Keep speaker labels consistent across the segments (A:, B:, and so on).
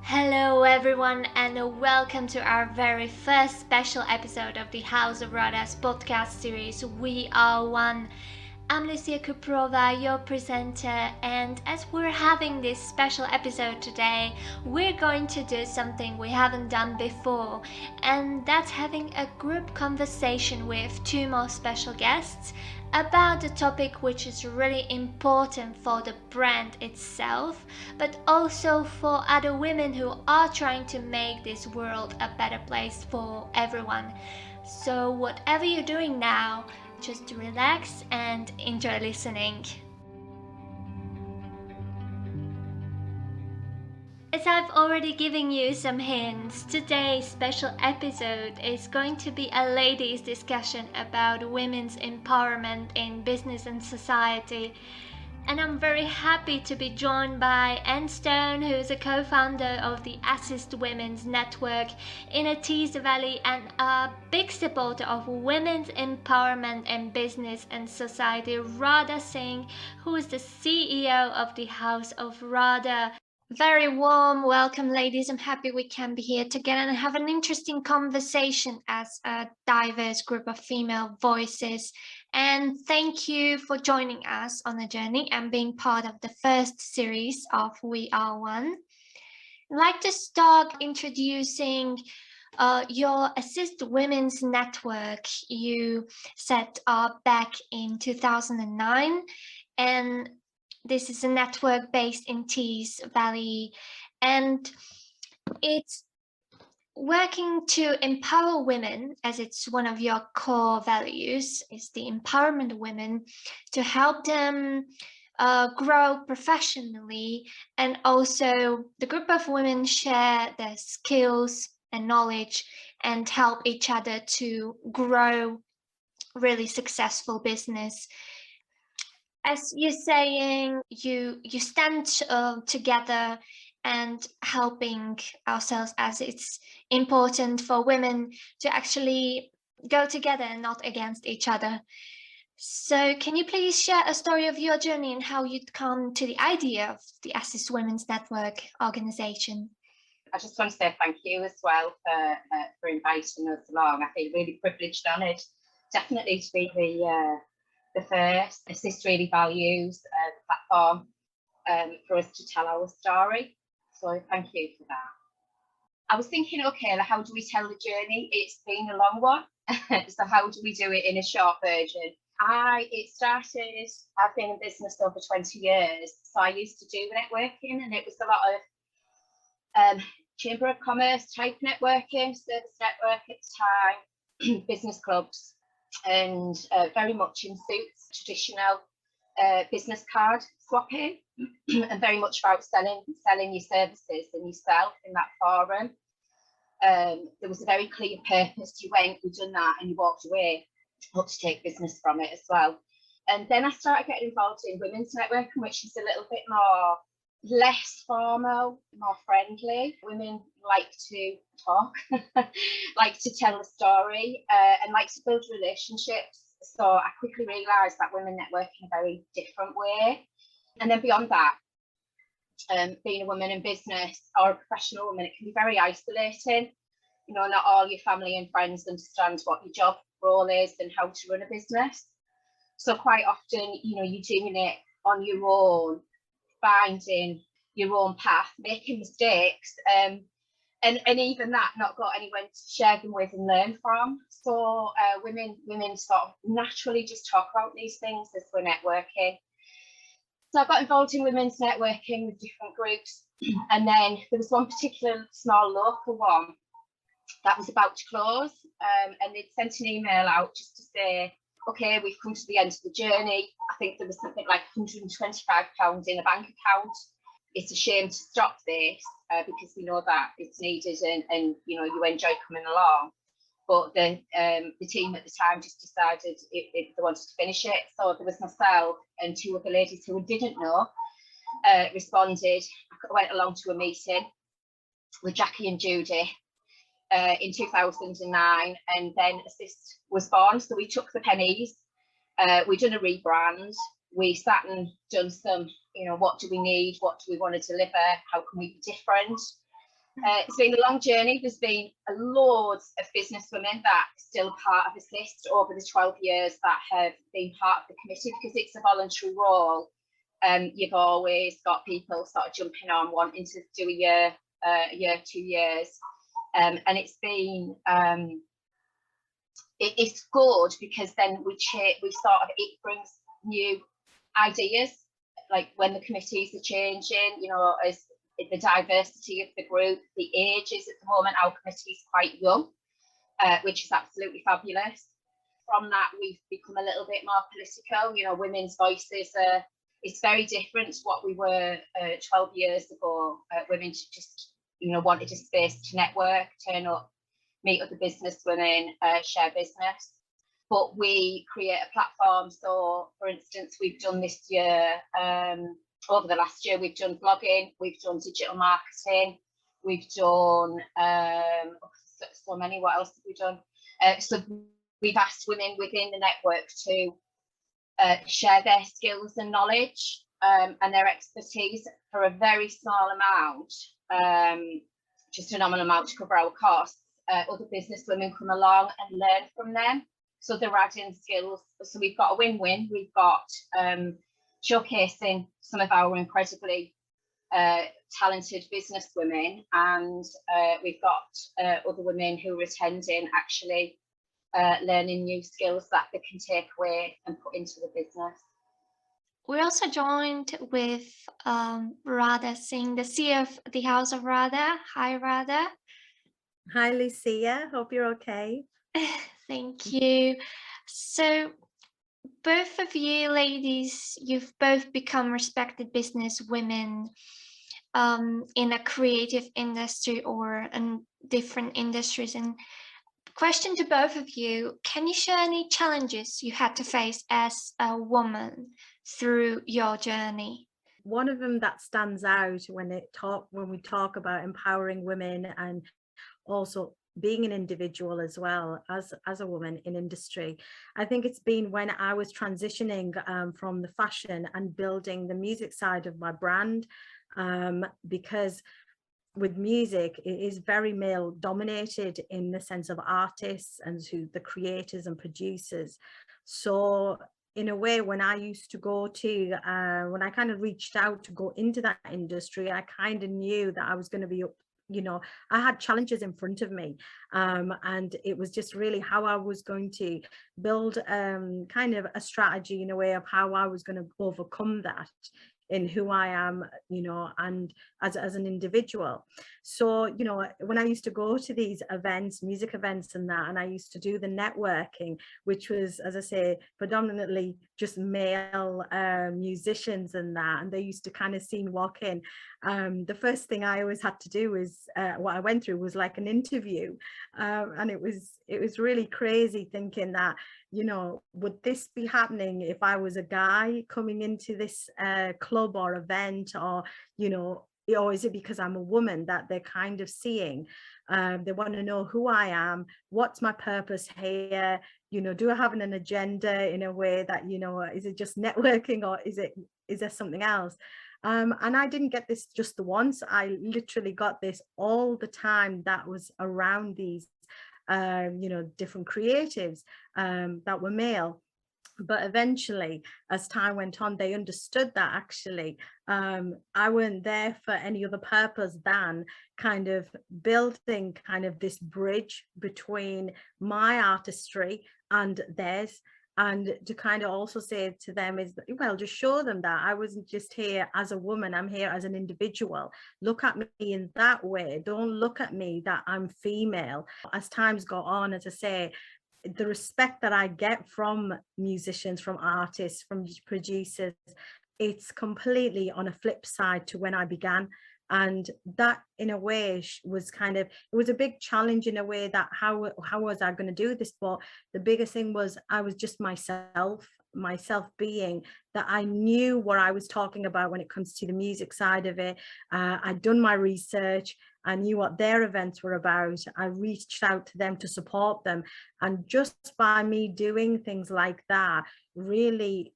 A: Hello, everyone, and welcome to our very first special episode of the House of Radha's podcast series, WE-R1. I'm Lucia Kuprova, your presenter, and as we're having this special episode today, we're going to do something we haven't done before, and that's having a group conversation with two more special guests about a topic which is really important for the brand itself, but also for other women who are trying to make this world a better place for everyone. So, whatever you're doing now, just relax and enjoy listening. As I've already given you some hints, today's special episode is going to be a ladies' discussion about women's empowerment in business and society. And I'm very happy to be joined by Anne Stone, who is a co-founder of the Assist Women's Network in a Tees Valley and a big supporter of women's empowerment in business and society, Radha Singh, who is the CEO of the House of Radha. Very warm welcome, ladies. I'm happy we can be here together and have an interesting conversation as a diverse group of female voices. And thank you for joining us on the journey and being part of the first series of WE-R1. I'd like to start introducing your Assist Women's Network you set up back in 2009. And this is a network based in Tees Valley, and it's working to empower women, as it's one of your core values, is the empowerment of women, to help them grow professionally, and also the group of women share their skills and knowledge and help each other to grow really successful business. As you're saying, you stand together and helping ourselves, as it's important for women to actually go together and not against each other. So can you please share a story of your journey and how you'd come to the idea of the Assist Women's Network organization?
B: I just want to say thank you as well for inviting us along. I feel really privileged and honoured, definitely, to be the first. Assist really values the platform for us to tell our story. So thank you for that. I was thinking, okay, how do we tell the journey? It's been a long one. So how do we do it in a short version? I've been in business over 20 years. So I used to do networking, and it was a lot of Chamber of Commerce type networking, service network at the time, business clubs, and very much in suits, traditional business card swapping, and very much about selling your services and yourself in that forum. There was a very clear purpose. You went, you done that, and you walked away. Hope to take business from it as well. And then I started getting involved in women's networking, which is a little bit less formal, more friendly. Women like to talk, like to tell a story, and like to build relationships. So I quickly realised that women network in a very different way. And then beyond that, being a woman in business or a professional woman, it can be very isolating. You know, not all your family and friends understand what your job role is and how to run a business. So quite often, you know, you're doing it on your own, finding your own path, making mistakes, and even that, not got anyone to share them with and learn from. So women sort of naturally just talk about these things as we're networking. So I got involved in women's networking with different groups, and then there was one particular small local one that was about to close, and they'd sent an email out just to say, okay, we've come to the end of the journey. I think there was something like £125 in a bank account. It's a shame to stop this because we know that it's needed, and you know, you enjoy coming along. But the team at the time just decided if they wanted to finish it. So there was myself and two other ladies who didn't know responded. I went along to a meeting with Jackie and Judy in 2009, and then Assist was born. So we took the pennies, we done a rebrand, we sat and done some, you know, what do we need, what do we want to deliver, how can we be different, It's been a long journey. There's been loads of business women that are still part of Assist over the 12 years that have been part of the committee, because it's a voluntary role. You've always got people sort of jumping on, wanting to do a year, 2 years. And it's been, it's good, because then it brings new ideas, like when the committees are changing, you know, as the diversity of the group, the ages at the moment, our committee is quite young, which is absolutely fabulous. From that, we've become a little bit more political. You know, women's voices are, it's very different to what we were 12 years ago. Women just, you know, wanted a space to network, turn up, meet other business women, share business. But we create a platform. So, for instance, we've done this year, over the last year, we've done blogging, we've done digital marketing, we've done so many. What else have we done? So we've asked women within the network to share their skills and knowledge and their expertise for a very small amount, just a nominal amount to cover our costs. Other business women come along and learn from them. So they're adding skills. So we've got a win-win. We've got showcasing some of our incredibly talented business women, and we've got other women who are attending, actually learning new skills that they can take away and put into the business.
A: We're also joined with Radha Singh, the CEO of the House of Radha. Hi, Radha.
C: Hi, Lucia. Hope you're okay.
A: Thank you. So, both of you ladies, you've both become respected business women in a creative industry or in different industries. And question to both of you, can you share any challenges you had to face as a woman through your journey?
C: One of them that stands out when we talk about empowering women and also being an individual as well as a woman in industry, I think it's been when I was transitioning from the fashion and building the music side of my brand, because with music, it is very male dominated in the sense of artists and to the creators and producers. So in a way, when I used to go to, when I kind of reached out to go into that industry, I kind of knew that I was going to be up, you know, I had challenges in front of me, and it was just really how I was going to build kind of a strategy in a way of how I was going to overcome that in who I am, you know, and as an individual. So, you know, when I used to go to these events, music events and that, and I used to do the networking, which was, as I say, predominantly just male musicians and that, and they used to kind of see me walk in. The first thing I always had to do is what I went through was like an interview, and it was really crazy thinking that, you know, would this be happening if I was a guy coming into this club or event, or, you know, or is it because I'm a woman that they're kind of seeing? They want to know who I am, what's my purpose here, you know, do I have an agenda in a way that, you know, is it just networking, or is there something else? And I didn't get this just the once. I literally got this all the time that was around these you know, different creatives that were male. But eventually, as time went on, they understood that actually I weren't there for any other purpose than kind of building kind of this bridge between my artistry and theirs, and to kind of also say to them is, well, just show them that I wasn't just here as a woman, I'm here as an individual. Look at me in that way, don't look at me that I'm female. As times go on, as I say, the respect that I get from musicians, from artists, from producers, it's completely on a flip side to when I began. And that in a way was kind of, it was a big challenge in a way that how was I going to do this? But the biggest thing was I was just myself. myself being that I knew what I was talking about when it comes to the music side of it. I'd done my research. I knew what their events were about. I reached out to them to support them. And just by me doing things like that, really,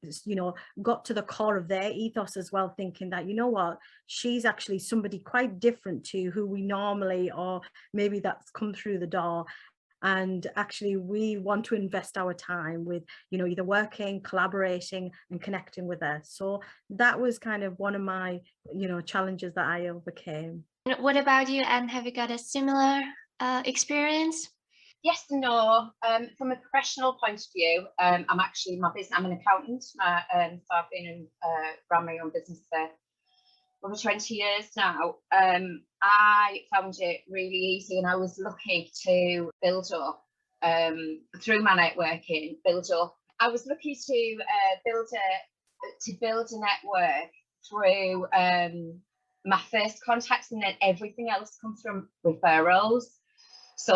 C: got to the core of their ethos as well, thinking that, you know what, she's actually somebody quite different to who we normally, or maybe that's come through the door. And actually we want to invest our time with, either working, collaborating and connecting with her. So that was kind of one of my, challenges that I overcame.
A: What about you, Anne? Have you got a similar experience?
B: Yes and no. From a professional point of view, I'm an accountant. So I've been run my own business for over 20 years now. I found it really easy, and I was lucky to build up through my networking. I was lucky to build a network through my first contacts, and then everything else comes from referrals. So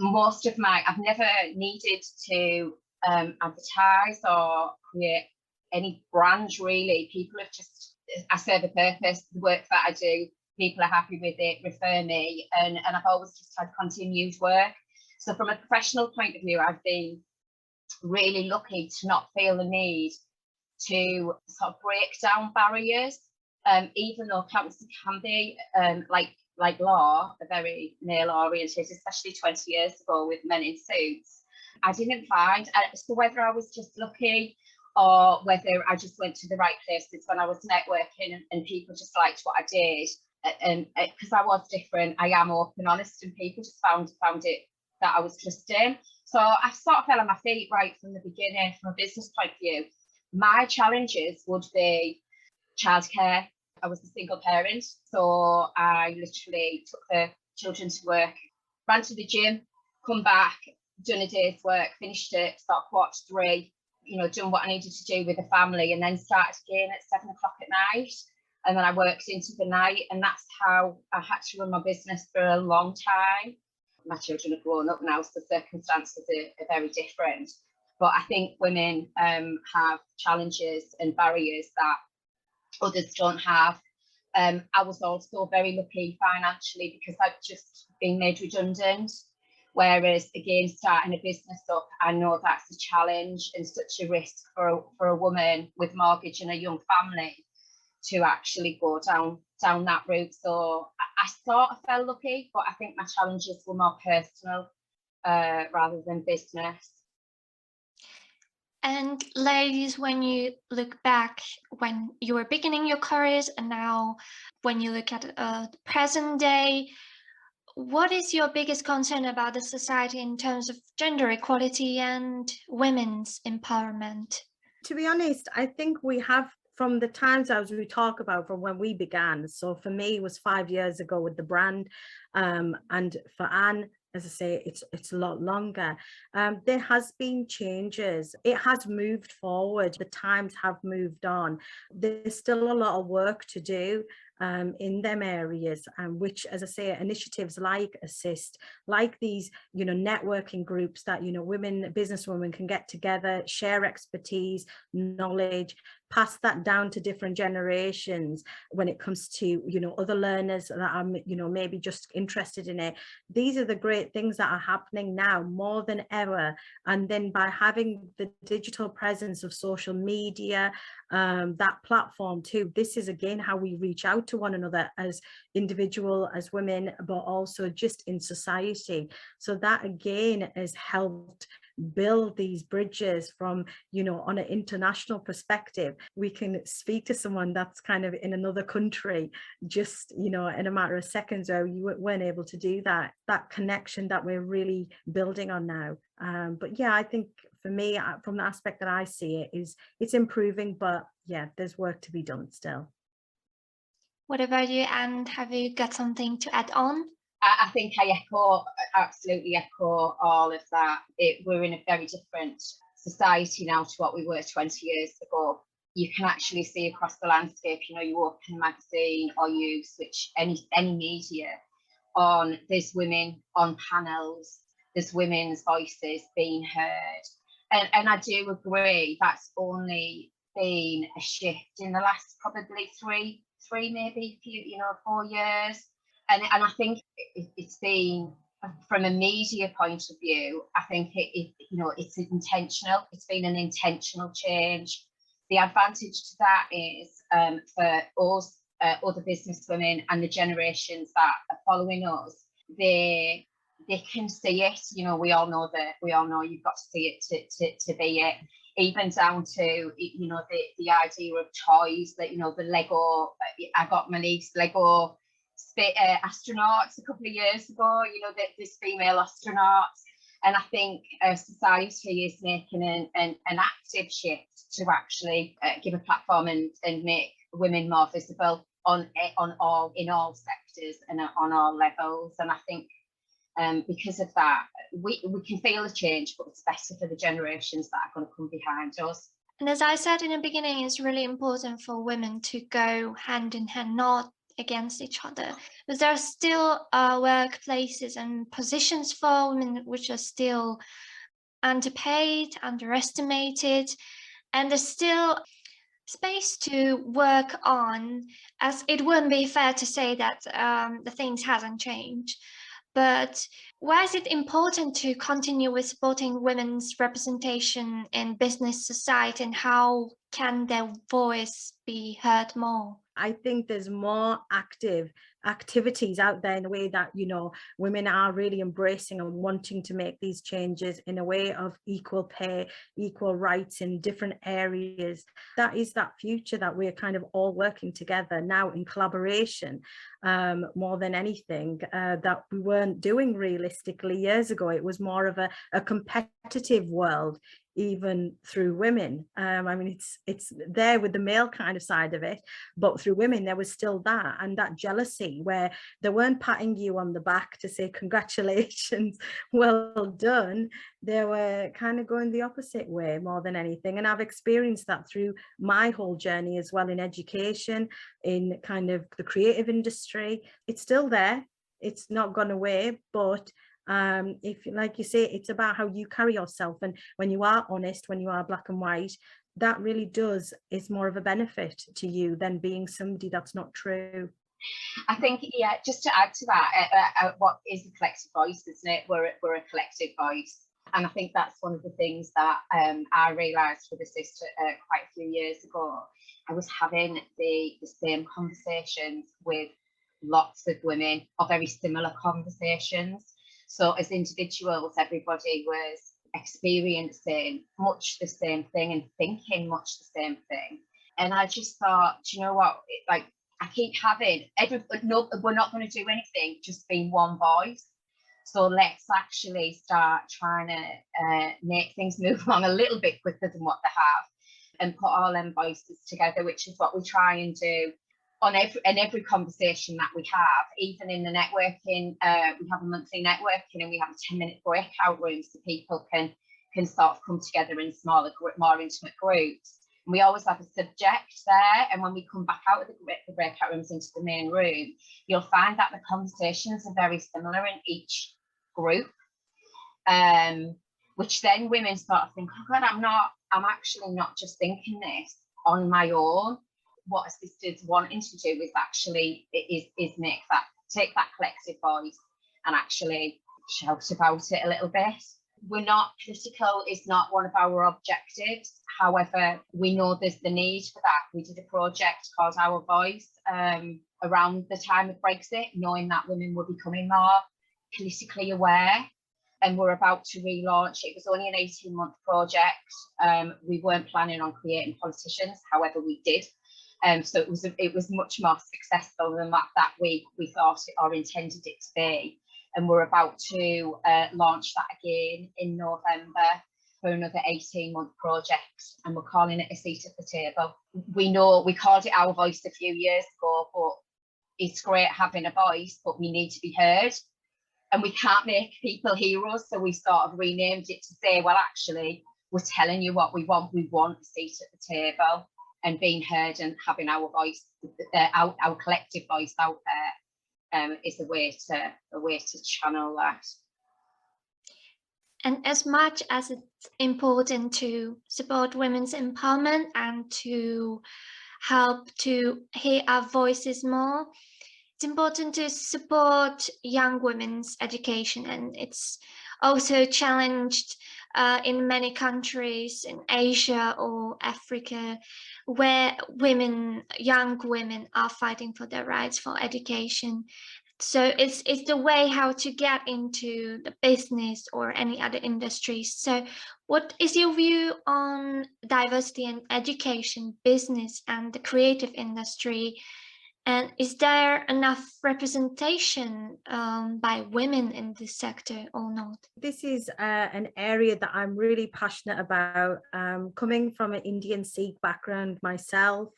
B: I've never needed to advertise or create any brand really. People have just, I serve a purpose, the work that I do, people are happy with it, refer me, and I've always just had continued work. So from a professional point of view, I've been really lucky to not feel the need to sort of break down barriers, even though accountancy can be like law, a very male oriented, especially 20 years ago with men in suits. I didn't find, so whether I was just lucky or whether I just went to the right places when I was networking and people just liked what I did, and because I was different, I am open, honest, and people just found it that I was trusting. So I sort of fell on my feet right from the beginning. From a business point of view, my challenges would be childcare. I was a single parent, so I literally took the children to work, ran to the gym, come back, done a day's work, finished it, sort of watched 3, done what I needed to do with the family, and then started again at 7 o'clock at night. And then I worked into the night, and that's how I had to run my business for a long time. My children are grown up now, so circumstances are very different. But I think women have challenges and barriers that others don't have. I was also very lucky financially because I'd just been made redundant. Whereas again, starting a business up, I know that's a challenge and such a risk for a woman with mortgage and a young family to actually go down that route. So I sort of felt lucky, but I think my challenges were more personal rather than business.
A: And ladies, when you look back when you were beginning your careers and now when you look at the present day, what is your biggest concern about the society in terms of gender equality and women's empowerment?
C: To be honest, I think we have, from the times as we talk about from when we began. So for me, it was 5 years ago with the brand, and for Anne, as I say, it's a lot longer. There has been changes. It has moved forward. The times have moved on. There's still a lot of work to do in them areas, which, as I say, initiatives like Assist, like these, networking groups that, businesswomen can get together, share expertise, knowledge, pass that down to different generations when it comes to, other learners that are, maybe just interested in it. These are the great things that are happening now more than ever. And then by having the digital presence of social media, that platform too, this is again how we reach out to one another as individual, as women, but also just in society. So that again has helped build these bridges from, on an international perspective. We can speak to someone that's kind of in another country just, in a matter of seconds, where you weren't able to do that connection that we're really building on now. But yeah, I think for me, from the aspect that I see it, is it's improving, but yeah, there's work to be done still.
A: What about you, and have you got something to add on?
B: I think I absolutely echo all of that. We're in a very different society now to what we were 20 years ago. You can actually see across the landscape, you open a magazine or you switch any media on, there's women on panels, there's women's voices being heard. And I do agree that's only been a shift in the last probably three maybe 4 years, and I think it's been, from a media point of view, I think it's intentional. It's been an intentional change. The advantage to that is, for us, other business women and the generations that are following us, they can see it. We all know you've got to see it to be it. Even down to the idea of toys, that the Lego. I got my niece Lego astronauts a couple of years ago. This female astronauts, and I think society is making an active shift to actually give a platform and make women more visible in all sectors and on all levels. And I think because of that, we can feel the change, but it's better for the generations that are going to come behind us.
A: And as I said in the beginning, it's really important for women to go hand in hand, not against each other. But there are still workplaces and positions for women which are still underpaid, underestimated, and there's still space to work on, as it wouldn't be fair to say that the things hasn't changed. But why is it important to continue with supporting women's representation in business society, and how can their voice be heard more?
C: I think there's more activities out there in the way that, women are really embracing and wanting to make these changes in a way of equal pay, equal rights in different areas. That is that future that we're kind of all working together now in collaboration, more than anything, that we weren't doing realistically years ago. It was more of a competitive world, even through women. I mean, it's there with the male kind of side of it, but through women there was still that, and that jealousy where they weren't patting you on the back to say congratulations, well done. They were kind of going the opposite way more than anything. And I've experienced that through my whole journey as well, in education, in kind of the creative industry. It's still there, it's not gone away, but if, like you say, it's about how you carry yourself, and when you are honest, when you are black and white, that really is more of a benefit to you than being somebody that's not true.
B: I think, yeah, just to add to that, what is the collective voice, isn't it? We're a collective voice, and I think that's one of the things that I realised with the sister quite a few years ago. I was having the same conversations with lots of women, or very similar conversations. So as individuals, everybody was experiencing much the same thing and thinking much the same thing. And I just thought, do you know what? Like, I keep having we're not going to do anything, just being one voice. So let's actually start trying to make things move along a little bit quicker than what they have, and put all them voices together, which is what we try and do on every conversation that we have. Even in the networking, we have a monthly networking, and we have a 10-minute breakout room so people can sort of come together in smaller, more intimate groups. And we always have a subject there, and when we come back out of the breakout rooms into the main room, you'll find that the conversations are very similar in each group, which then women sort of think, oh God, I'm actually not just thinking this on my own. What assistants wanting to do is actually take that collective voice and actually shout about it a little bit. We're not political, is not one of our objectives. However, we know there's the need for that. We did a project called Our Voice around the time of Brexit, knowing that women were becoming more politically aware, and we're about to relaunch. It was only an 18-month project. We weren't planning on creating politicians, however we did. So it was much more successful than that we thought it or intended it to be. And we're about to launch that again in November for another 18-month project, and we're calling it A Seat at the Table. We know we called it Our Voice a few years ago, but it's great having a voice, but we need to be heard, and we can't make people heroes, so we sort of renamed it to say, well, actually, we're telling you what we want. We want a seat at the table, and being heard and having our voice, our collective voice out there, is a way to channel that.
A: And as much as it's important to support women's empowerment and to help to hear our voices more, it's important to support young women's education, and it's also challenged in many countries in Asia or Africa, where young women, are fighting for their rights for education. So it's the way how to get into the business or any other industries. So what is your view on diversity in education, business, and the creative industry? And is there enough representation by women in this sector or not?
C: This is an area that I'm really passionate about. Coming from an Indian Sikh background myself,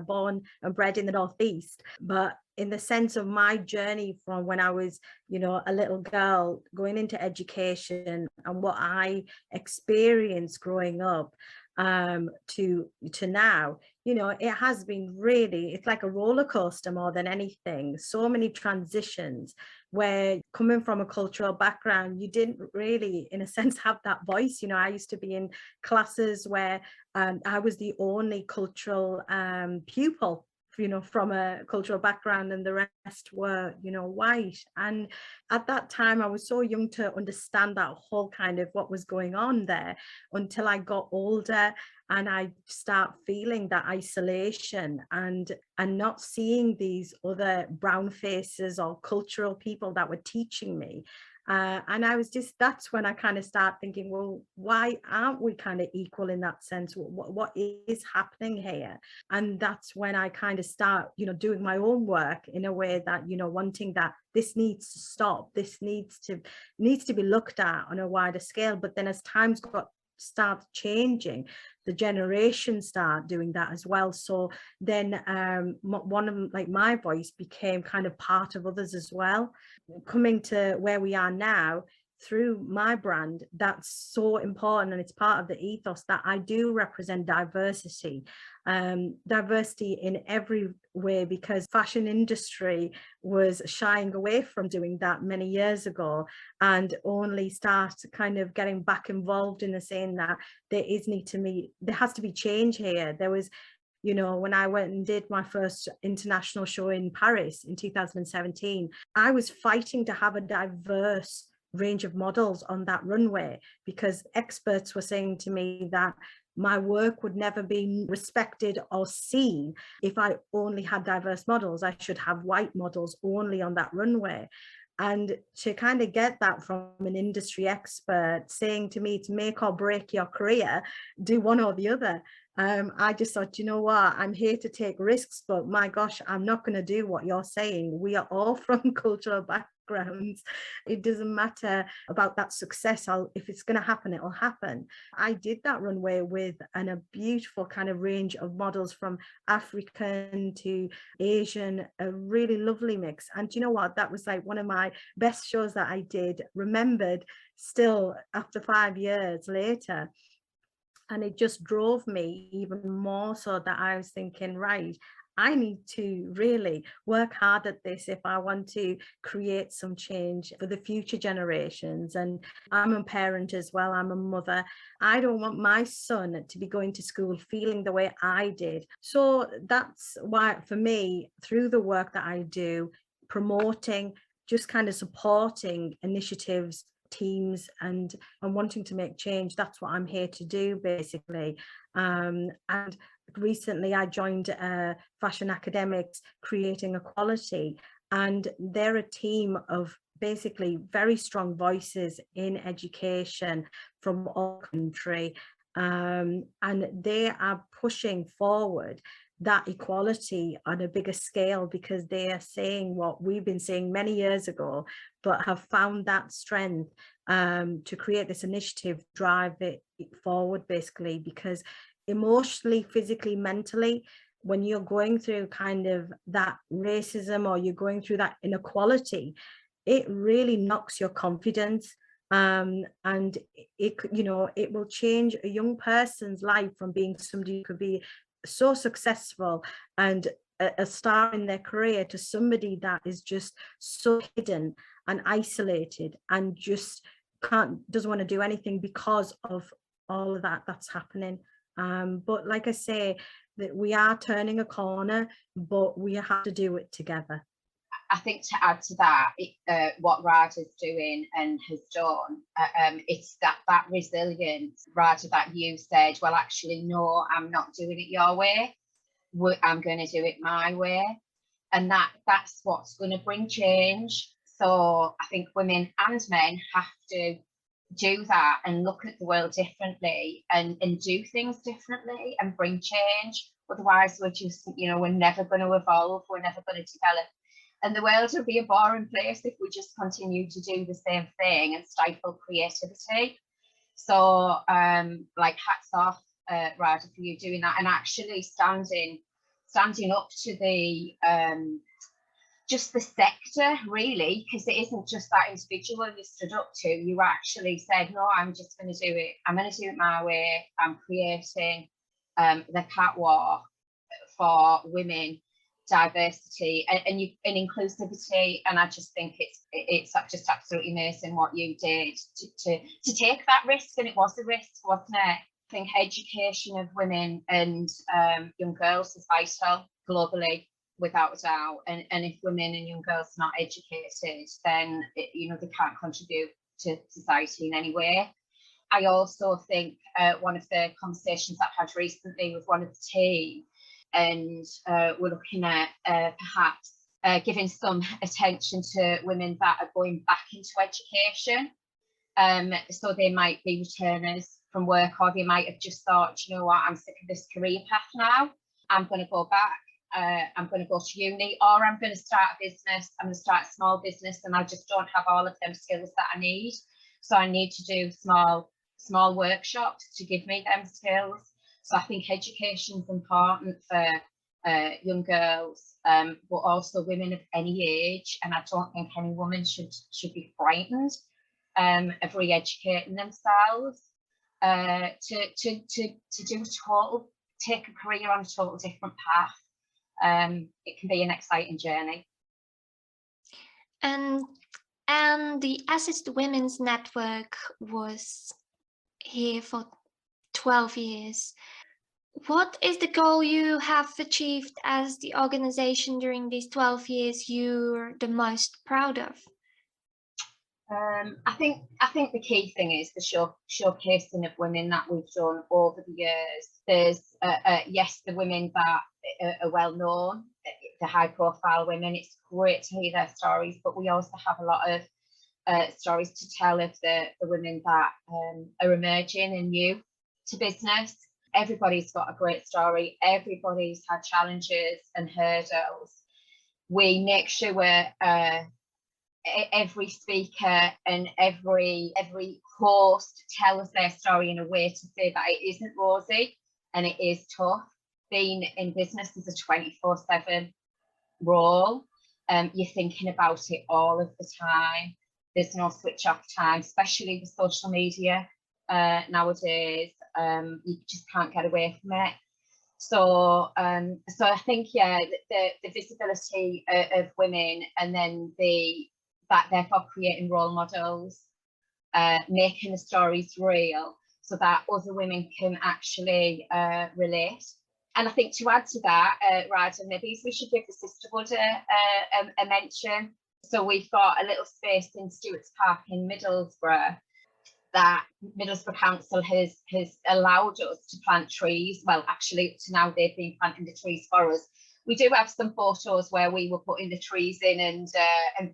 C: born and bred in the Northeast, but in the sense of my journey from when I was, a little girl going into education and what I experienced growing up, to now, it has been really, it's like a roller coaster more than anything. So many transitions where, coming from a cultural background, you didn't really, in a sense, have that voice. I used to be in classes where I was the only cultural pupil, from a cultural background, and the rest were, white. And at that time, I was so young to understand that whole kind of what was going on there, until I got older and I start feeling that isolation and not seeing these other brown faces or cultural people that were teaching me. And I was that's when I kind of start thinking, well, why aren't we kind of equal in that sense? What is happening here? And that's when I kind of start, doing my own work in a way that, wanting that this needs to stop. This needs to be looked at on a wider scale. But then as times start changing, the generations start doing that as well. So then one of my voice became kind of part of others as well. Coming to where we are now through my brand, that's so important, and it's part of the ethos that I do represent diversity. Diversity in every way, because fashion industry was shying away from doing that many years ago, and only start kind of getting back involved in the saying that there has to be change here. There was, when I went and did my first international show in Paris in 2017, I was fighting to have a diverse range of models on that runway, because experts were saying to me that my work would never be respected or seen if I only had diverse models. I should have white models only on that runway. And to kind of get that from an industry expert saying to me, to make or break your career, do one or the other. I just thought, you know what, I'm here to take risks, but my gosh, I'm not going to do what you're saying. We are all from cultural backgrounds. It doesn't matter about that success. If it's going to happen, it'll happen. I did that runway with a beautiful kind of range of models, from African to Asian, a really lovely mix. And you know what, that was like one of my best shows that I did, remembered still after 5 years later. And it just drove me even more, so that I was thinking, right, I need to really work hard at this if I want to create some change for the future generations. And I'm a parent as well, I'm a mother. I don't want my son to be going to school feeling the way I did. So that's why, for me, through the work that I do, promoting, just kind of supporting initiatives, teams, and wanting to make change, that's what I'm here to do, basically. And recently I joined Fashion Academics Creating Equality, and they're a team of basically very strong voices in education from all country, and they are pushing forward that equality on a bigger scale, because they are saying what we've been saying many years ago, but have found that strength to create this initiative, drive it forward, basically. Because emotionally, physically, mentally, when you're going through kind of that racism, or you're going through that inequality, it really knocks your confidence. And it will change a young person's life from being somebody who could be so successful and a star in their career, to somebody that is just so hidden and isolated and just doesn't want to do anything because of all of that that's happening. But like I say, that we are turning a corner, but we have to do it together.
B: I think to add to that, what Radha's doing and has done, it's that resilience, Radha, that you said, well, actually, no, I'm not doing it your way. I'm going to do it my way. And that's what's going to bring change. So I think women and men have to do that and look at the world differently and do things differently and bring change. Otherwise, we're just, we're never going to evolve. We're never going to develop. And the world will be a boring place if we just continue to do the same thing and stifle creativity. So, like, hats off, Radha, for you doing that and actually standing up to the just the sector, really, because it isn't just that individual you stood up to. You actually said, no, I'm just going to do it. I'm going to do it my way. I'm creating the catwalk for women, diversity and inclusivity. And I just think it's just absolutely amazing what you did to take that risk. And it was a risk, wasn't it? I think education of women and young girls is vital globally, without a doubt. And if women and young girls are not educated, then they can't contribute to society in any way. I also think one of the conversations I've had recently with one of the team, and we're looking at perhaps giving some attention to women that are going back into education. So they might be returners from work, or they might have just thought, you know what, I'm sick of this career path now. I'm going to go back. I'm going to go to uni, or I'm going to start a business. I'm going to start a small business, and I just don't have all of them skills that I need. So I need to do small workshops to give me them skills. So I think education is important for young girls, but also women of any age. And I don't think any woman should be frightened of re-educating themselves to take a career on a total different path. It can be an exciting journey.
A: And the Assist Women's Network was here for 12 years. What is the goal you have achieved as the organization during these 12 years you're the most proud of?
B: I think the key thing is the showcasing of women that we've done over the years. There's yes, the women that are well known, the high profile women. It's great to hear their stories, but we also have a lot of stories to tell of the women that are emerging and new to business. Everybody's got a great story. Everybody's had challenges and hurdles. We make sure every speaker and every host tells their story in a way to say that it isn't rosy and it is tough. Being in business is a 24/7 role. You're thinking about it all of the time. There's no switch off time, especially with social media nowadays. You just can't get away from it. So I think, yeah, the visibility of women, and then that therefore creating role models, making the stories real so that other women can actually relate. And I think to add to that, Radha, maybe we should give the sisterhood a mention. So we've got a little space in Stewart's Park in Middlesbrough that Middlesbrough Council has allowed us to plant trees. Well, actually, up to now, they've been planting the trees for us. We do have some photos where we were putting the trees in and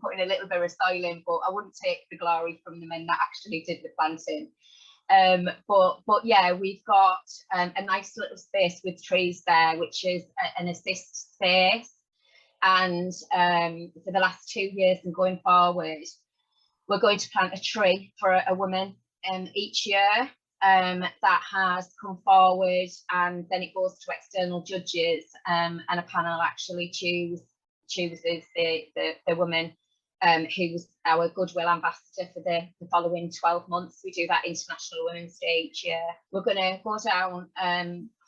B: putting a little bit of soil in, but I wouldn't take the glory from the men that actually did the planting. But yeah, we've got a nice little space with trees there, which is an assist space. And for the last 2 years and going forward, we're going to plant a tree for a woman each year that has come forward, and then it goes to external judges, and a panel actually chooses the woman who's our goodwill ambassador for the following 12 months. We do that International Women's Day each year. We're going to go down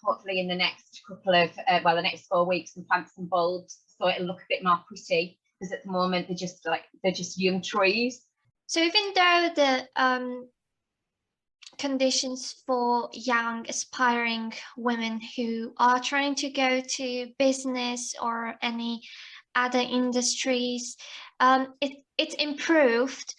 B: hopefully in the next couple of the next 4 weeks and plant some bulbs so it'll look a bit more pretty, because at the moment they're just young trees.
A: So even though the conditions for young aspiring women who are trying to go to business or any other industries, it's improved,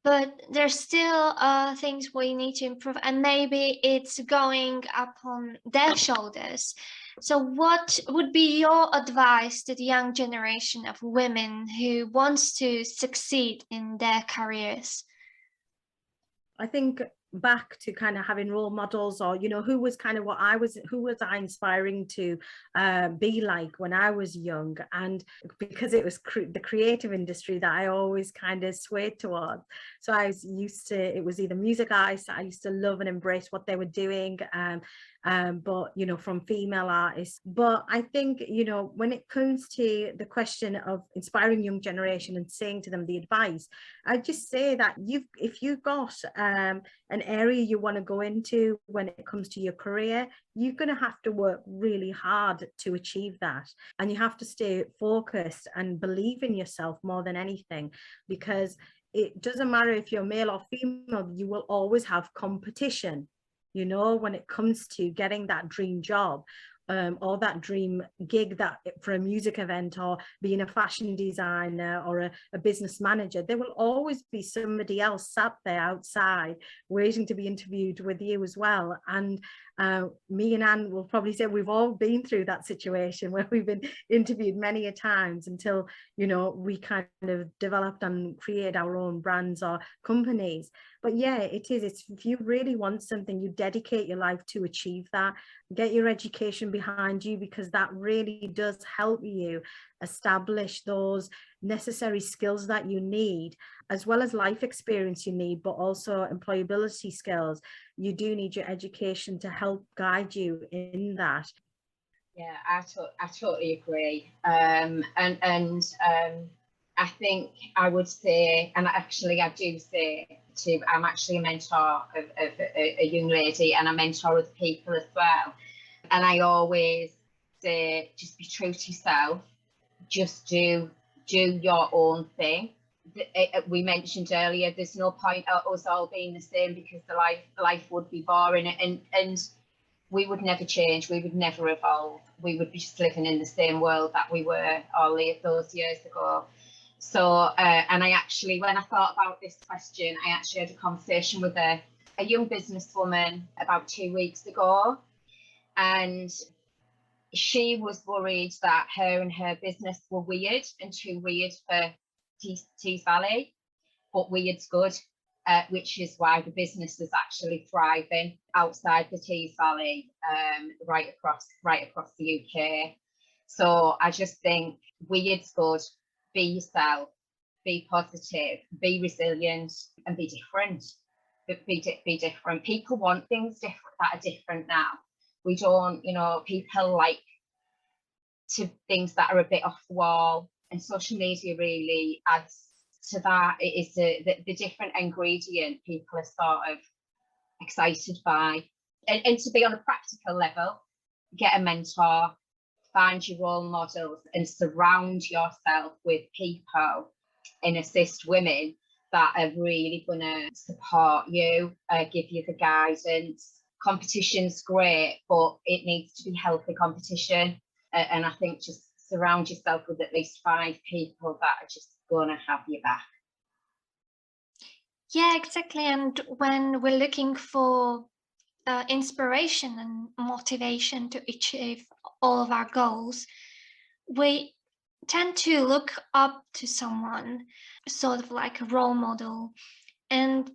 A: but there's still things we need to improve, and maybe it's going upon their shoulders. So what would be your advice to the young generation of women who wants to succeed in their careers?
C: I think back to kind of having role models, or who was kind of who was I inspiring to be like when I was young. And because it was the creative industry that I always kind of swayed towards, so I was used to, it was either music artists that I used to love and embrace what they were doing, but from female artists. But I think when it comes to the question of inspiring young generation and saying to them the advice, I just say that if you've got an area you want to go into when it comes to your career, you're going to have to work really hard to achieve that, and you have to stay focused and believe in yourself more than anything, because it doesn't matter if you're male or female, you will always have competition when it comes to getting that dream job, or that dream gig, that for a music event, or being a fashion designer, or a business manager. There will always be somebody else sat there outside waiting to be interviewed with you as well. And me and Anne will probably say we've all been through that situation where we've been interviewed many a times until we kind of developed and created our own brands or companies. But yeah, it's if you really want something, you dedicate your life to achieve that. Get your education behind you, because that really does help you establish those necessary skills that you need, as well as life experience you need, but also employability skills. You do need your education to help guide you in that.
B: Yeah, I totally agree. I think I would say, and actually I do say to, I'm actually a mentor of a young lady, and I mentor other people as well. And I always say, just be true to yourself. Just do your own thing. We mentioned earlier, there's no point us all being the same, because the life would be boring, and we would never change, we would never evolve, we would be just living in the same world that we were all those years ago. So and I actually, when I thought about this question, I actually had a conversation with a young businesswoman about 2 weeks ago, and she was worried that her and her business were weird and too weird for Tees Valley, but weird's good, which is why the business is actually thriving outside the Tees Valley, right across the UK. So I just think weird's good. Be yourself, be positive, be resilient, and be different. Be different. People want things different that are different now. We don't, people like to things that are a bit off the wall, and social media really adds to that. It is the different ingredient people are sort of excited by. And to be on a practical level, get a mentor, find your role models, and surround yourself with people and assist women that are really going to support you, give you the guidance. Competition's great, but it needs to be healthy competition. And I think just surround yourself with at least 5 people that are just going to have your back.
A: Yeah, exactly. And when we're looking for inspiration and motivation to achieve all of our goals, we tend to look up to someone, sort of like a role model. And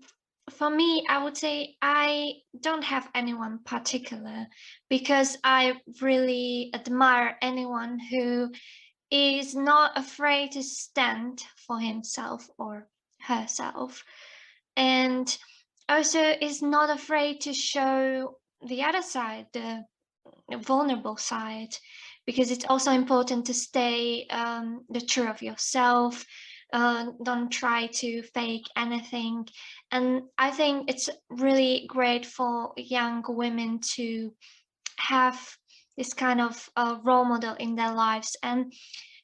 A: for me, I would say I don't have anyone particular, because I really admire anyone who is not afraid to stand for himself or herself, and also is not afraid to show the other side, the vulnerable side, because it's also important to stay the true of yourself. Don't try to fake anything. And I think it's really great for young women to have this kind of role model in their lives. And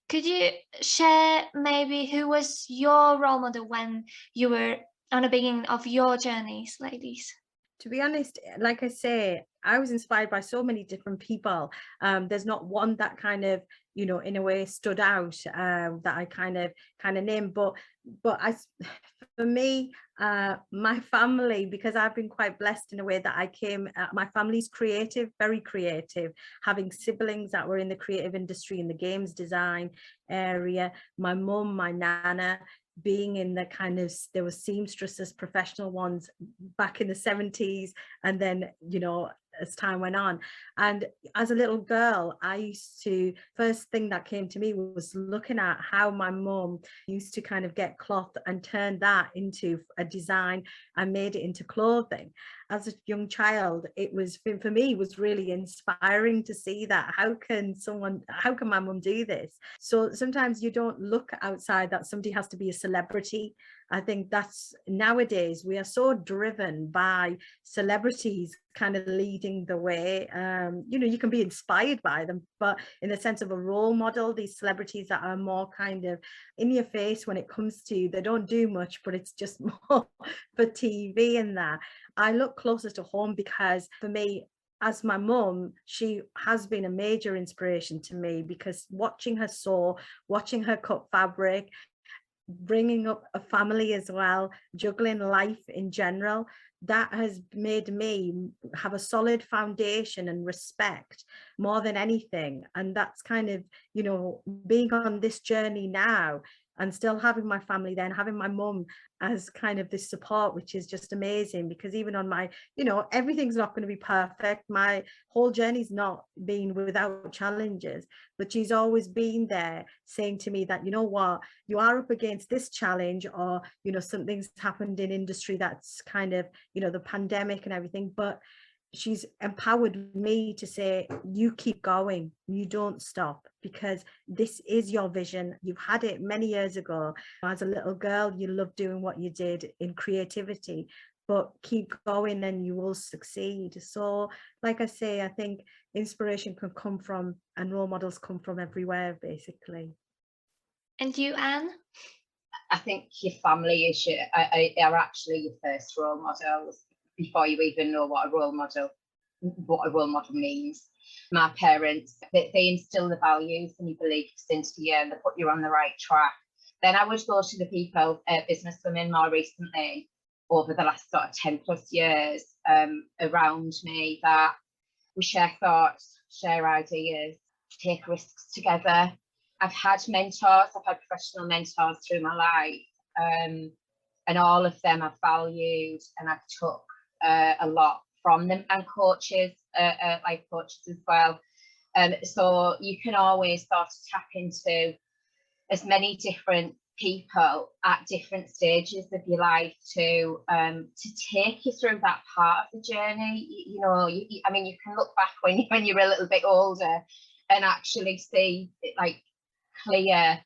A: Could you share maybe who was your role model when you were on the beginning of your journeys, ladies?
C: To be honest, like I say, I was inspired by so many different people. There's not one that kind of, in a way stood out, that I kind of named. But for me, my family, because I've been quite blessed in a way that my family's creative, very creative, having siblings that were in the creative industry, in the games design area. My mum, my nana, being in the kind of, there were seamstresses, professional ones back in the 70s, and then as time went on. And as a little girl, I used to, first thing that came to me was looking at how my mum used to kind of get cloth and turn that into a design and made it into clothing. As a young child, it was, for me, was really inspiring to see that. How can my mum do this? So sometimes you don't look outside that somebody has to be a celebrity. I think that's, nowadays we are so driven by celebrities kind of leading the way. You can be inspired by them, but in the sense of a role model, these celebrities that are more kind of in your face when it comes to, they don't do much, but it's just more for TV and that. I look closer to home, because for me, as my mum, she has been a major inspiration to me, because watching her sew, watching her cut fabric, bringing up a family as well, juggling life in general, that has made me have a solid foundation and respect more than anything. And that's kind of, being on this journey now and still having my family there and having my mum as kind of this support, which is just amazing. Because even on my, everything's not going to be perfect. My whole journey's not been without challenges, but she's always been there saying to me that, you know what, you are up against this challenge, or, something's happened in industry that's kind of, the pandemic and everything, but she's empowered me to say, you keep going, you don't stop, because this is your vision. You've had it many years ago. As a little girl, you loved doing what you did in creativity, but keep going and you will succeed. So like I say, I think inspiration can come from, and role models come from everywhere, basically.
A: And you, Anne?
B: I think your family are actually your first role models before you even know what a role model means. My parents, they instill the values and your beliefs into you, and they put you on the right track. Then I would go to the people, business women more recently, over the last sort of 10 plus years, around me, that we share thoughts, share ideas, take risks together. I've had mentors, I've had professional mentors through my life, and all of them I've valued, and I've took a lot from them, and coaches, life coaches as well. So you can always sort of tap into as many different people at different stages of your life to take you through that part of the journey. I mean, you can look back when you're a little bit older and actually see like clear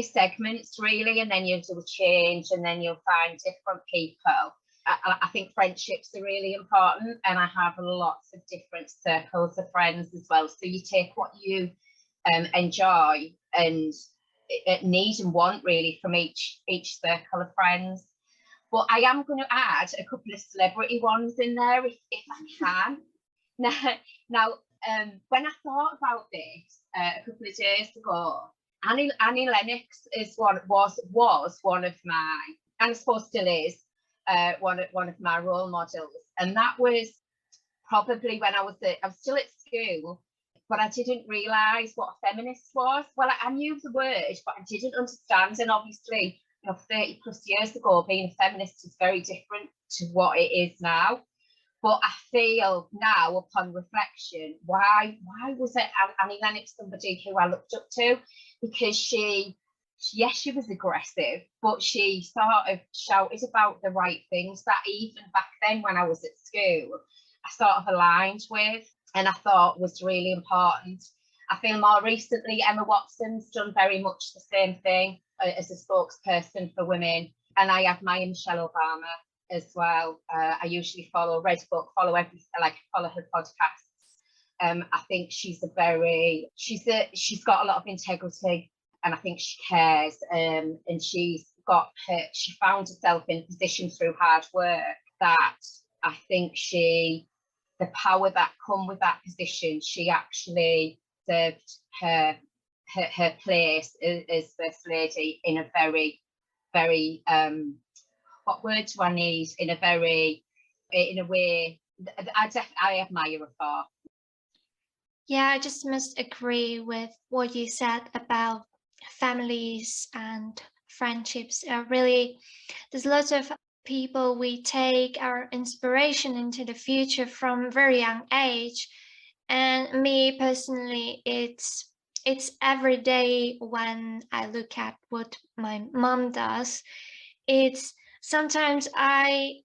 B: segments, really, and then you'll do a change, and then you'll find different people. I think friendships are really important, and I have lots of different circles of friends as well. So you take what you enjoy and need and want, really, from each circle of friends. But I am going to add a couple of celebrity ones in there if I can. Now, when I thought about this a couple of days ago, Annie Lennox was one of my, and I suppose still is, one of my role models. And that was probably when I was still at school, but I didn't realise what a feminist was. Well, I knew the word, but I didn't understand. And obviously, 30 plus years ago, being a feminist is very different to what it is now. But I feel now, upon reflection, why was it Annie Lennox somebody who I looked up to? Because she was aggressive, but she sort of shouted about the right things that even back then when I was at school, I sort of aligned with, and I thought was really important. I feel more recently, Emma Watson's done very much the same thing as a spokesperson for women. And I admire Michelle Obama as well. I usually follow Redbook, follow her podcasts. I think she's got a lot of integrity, and I think she cares, and she found herself in a position through hard work that I think the power that come with that position, she actually served her place as First Lady in a very, very, what word do I need? In a way that I admire her for.
A: Yeah, I just must agree with what you said about families and friendships. Really, there's lots of people we take our inspiration into the future from very young age. And me personally, it's every day when I look at what my mom does. It's sometimes I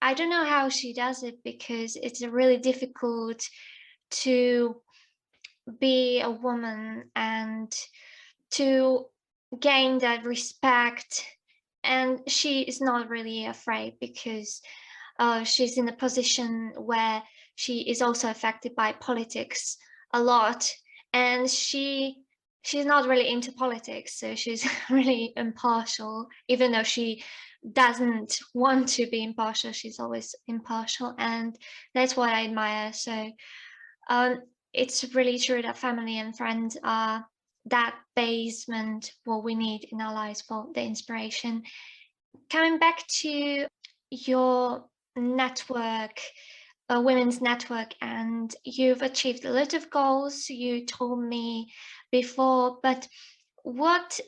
A: don't know how she does it, because it's really difficult to be a woman and to gain that respect. And she is not really afraid, because she's in a position where she is also affected by politics a lot, and she's not really into politics, so she's really impartial. Even though she doesn't want to be impartial, she's always impartial, and that's what I admire. So um, it's really true that family and friends are that basement what we need in our lives for the inspiration. Coming back to your network, a women's network, and you've achieved a lot of goals, you told me before, but what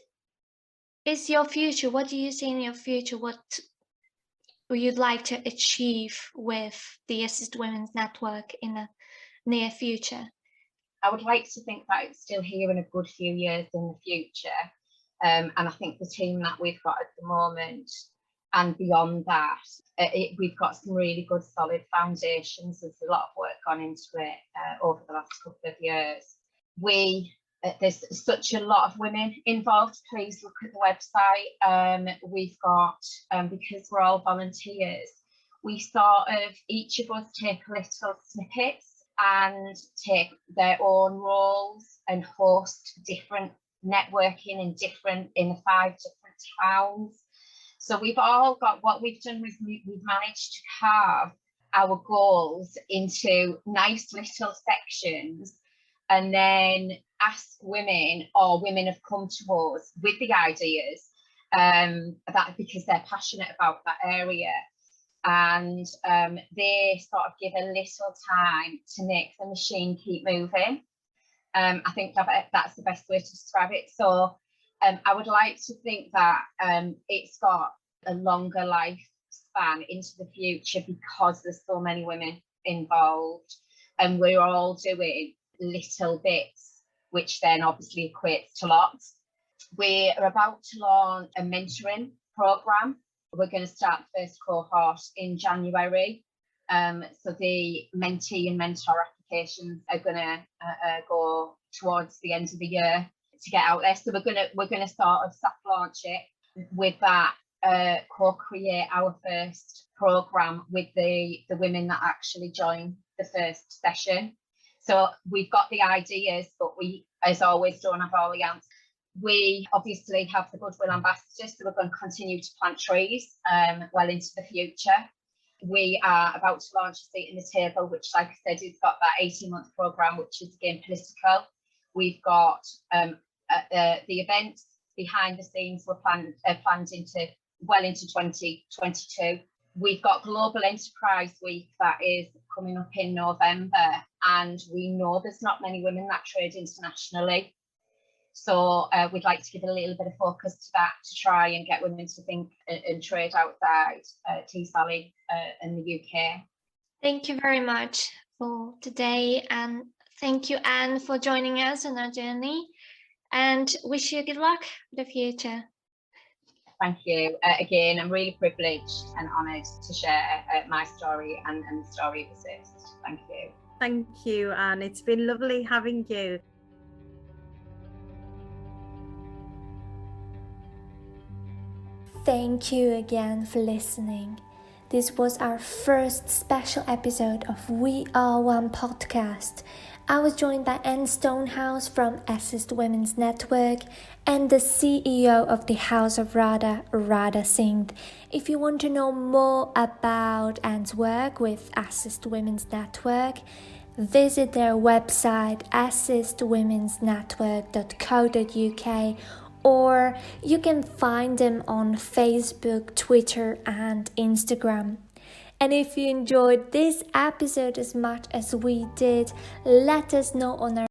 A: is your future? What do you see in your future? What you'd like to achieve with the Assist Women's Network in the near future?
B: I would like to think that it's still here in a good few years in the future. And I think the team that we've got at the moment and beyond that, we've got some really good solid foundations. There's a lot of work gone into it over the last couple of years. There's such a lot of women involved. Please look at the website. We've got, because we're all volunteers, we sort of, each of us take little snippets and take their own roles and host different networking in the 5 different towns. So we've all got, what we've done is we've managed to carve our goals into nice little sections, and then ask women, or women have come to us with the ideas, that because they're passionate about that area. And they sort of give a little time to make the machine keep moving. I think that's the best way to describe it. So I would like to think that it's got a longer lifespan into the future, because there's so many women involved, and we're all doing little bits, which then obviously equates to lots. We are about to launch a mentoring programme. We're going to start the first cohort in January. So the mentee and mentor applications are going to go towards the end of the year to get out there. So we're going to sort of soft launch it with that, co-create our first programme with the women that actually join the first session. So we've got the ideas, but we, as always, don't have all the answers. We obviously have the Goodwill Ambassadors, so we're going to continue to plant trees well into the future. We are about to launch a Seat in the Table, which, like I said, has got that 18-month programme, which is again political. We've got the events behind the scenes were planned into 2022. We've got Global Enterprise Week that is coming up in November, and we know there's not many women that trade internationally. So we'd like to give a little bit of focus to that, to try and get women to think and trade outside Teessally in the UK.
A: Thank you very much for today, and thank you, Anne, for joining us on our journey, and wish you good luck for the future.
B: Thank you. Again, I'm really privileged and honoured to share my story and the story of Assist. Thank you.
C: Thank you, Anne. It's been lovely having you.
A: Thank you again for listening. This was our first special episode of WE-R1 podcast. I was joined by Stonehouse from Assist Women's Network and the CEO of the House of Radha, Radha Singh. If you want to know more about Anne's work with Assist Women's Network, visit their website assistwomensnetwork.co.uk, or you can find them on Facebook, Twitter and Instagram. And if you enjoyed this episode as much as we did, let us know on our